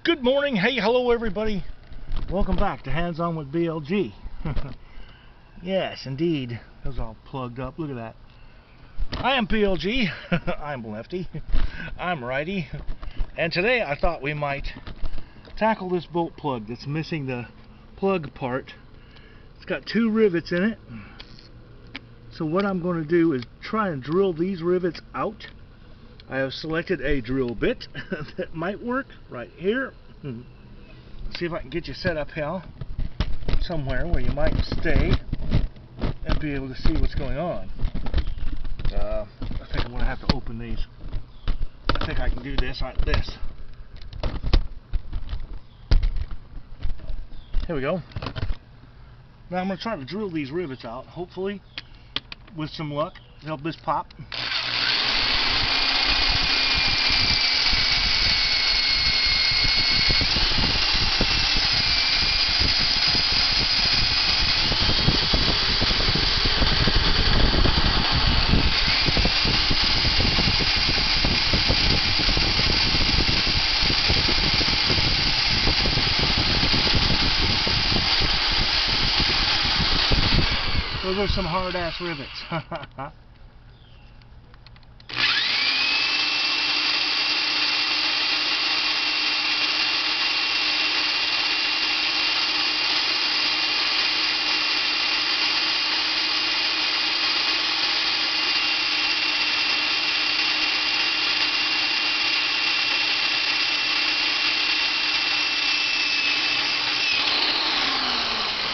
Good morning. Hey, hello everybody. Welcome back to Hands On with BLG. Yes, indeed. Those all plugged up. Look at that. I am BLG. I'm lefty. I'm righty. And today I thought we might tackle this bolt plug that's missing the plug part. It's got 2 rivets in it. So what I'm going to do is try and drill these rivets out. I have selected a drill bit that might work right here. See if I can get you set up, Hal, somewhere where you might stay and be able to see what's going on. I think I'm going to have to open these. I think I can do this like this. Here we go. Now I'm going to try to drill these rivets out. Hopefully, with some luck, help this pop. Those are some hard-ass rivets.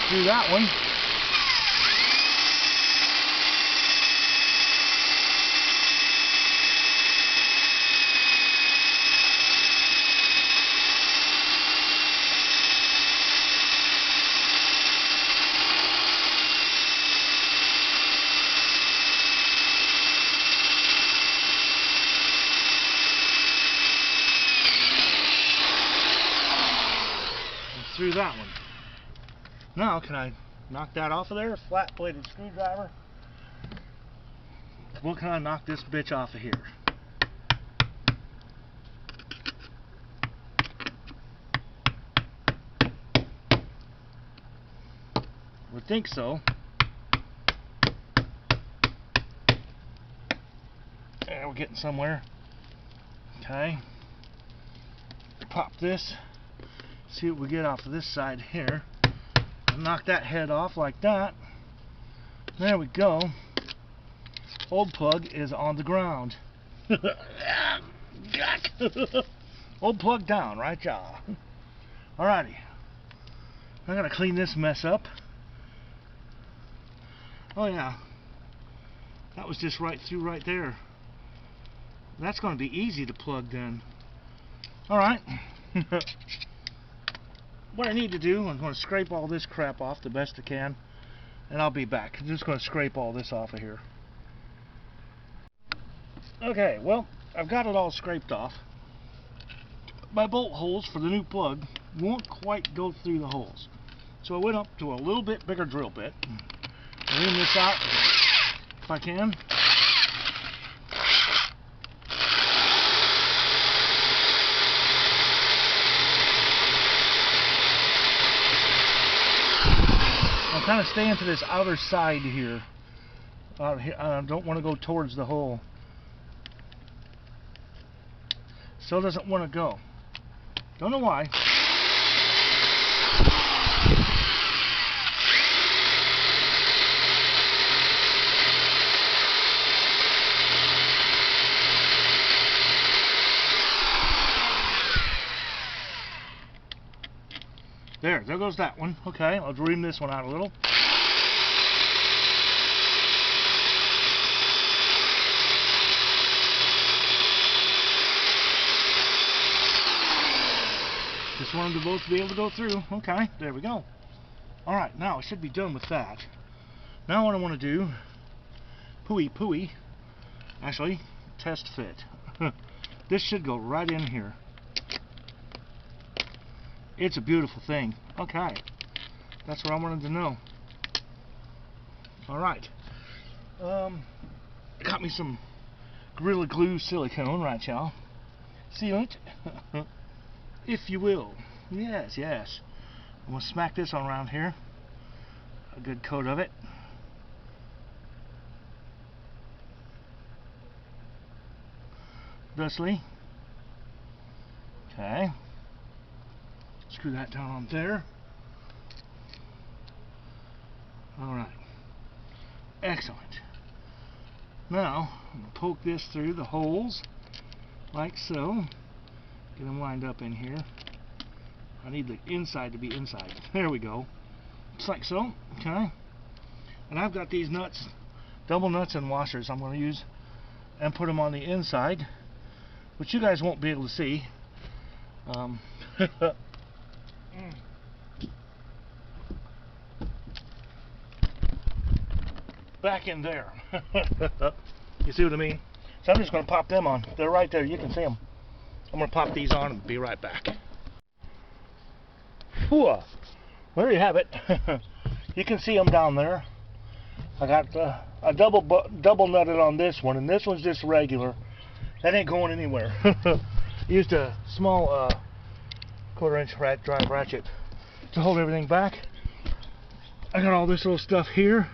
Do that one. Through that one. Now, can I knock that off of there? Flat-bladed screwdriver. What can I knock this bitch off of here? Would think so. Yeah, we're getting somewhere. Okay. Pop this. See what we get off of this side here. Knock that head off like that. There we go. Old plug is on the ground. Old plug down, right, y'all? Alrighty. I gotta clean this mess up. Oh yeah. That was just right through right there. That's gonna be easy to plug then. Alright. What I need to do, I'm going to scrape all this crap off the best I can, and I'll be back. I'm just going to scrape all this off of here. Okay, well, I've got it all scraped off. My bolt holes for the new plug won't quite go through the holes. So I went up to a little bit bigger drill bit. Ream this out if I can. I'm kind of staying to this outer side here. I don't want to go towards the hole. Still doesn't want to go. Don't know why. There goes that one. Okay, I'll ream this one out a little. Just wanted them both to be able to go through. Okay, there we go. Alright, now I should be done with that. Now what I want to do, pooey, actually, test fit. This should go right in here. It's a beautiful thing. Okay. That's what I wanted to know. Alright. Got me some Gorilla Glue silicone, right y'all? Sealant. if you will. Yes, yes. I'm going to smack this on around here. A good coat of it. Thusly. Okay. Screw that down on there. Alright. Excellent. Now, I'm going to poke this through the holes, like so. Get them lined up in here. I need the inside to be inside. There we go. Just like so. Okay. And I've got these nuts, double nuts and washers I'm going to use and put them on the inside, which you guys won't be able to see. Back in there. You see what I mean? So I'm just going to pop them on. They're right there. You can see them. I'm going to pop these on and be right back. Whew. There you have it. You can see them down there. I got a double nutted on this one, and this one's just regular. That ain't going anywhere. Used a small 1/4 inch drive ratchet to hold everything back. I got all this little stuff here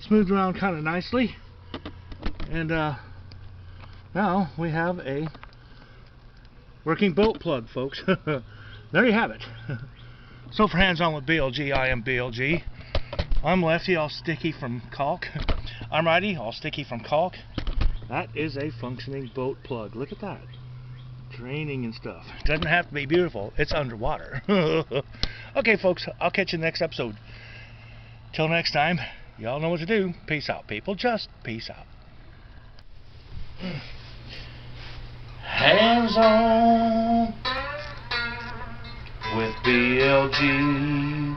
smoothed around kind of nicely, and now we have a working boat plug, folks. There you have it. So for Hands On with BLG, I am BLG. I'm Lefty, all sticky from caulk. I'm Righty, all sticky from caulk. That is a functioning boat plug. Look at that. Draining and stuff. Doesn't have to be beautiful. It's underwater. Okay, folks, I'll catch you next episode. Till next time, y'all know what to do. Peace out, people. Just peace out. Hands On with BLG.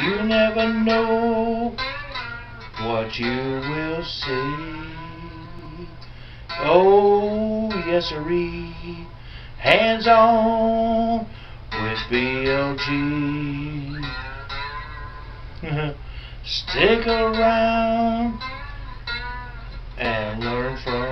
You never know what you will see. Oh, yes sirree. Hands On with BLG. Stick around and learn from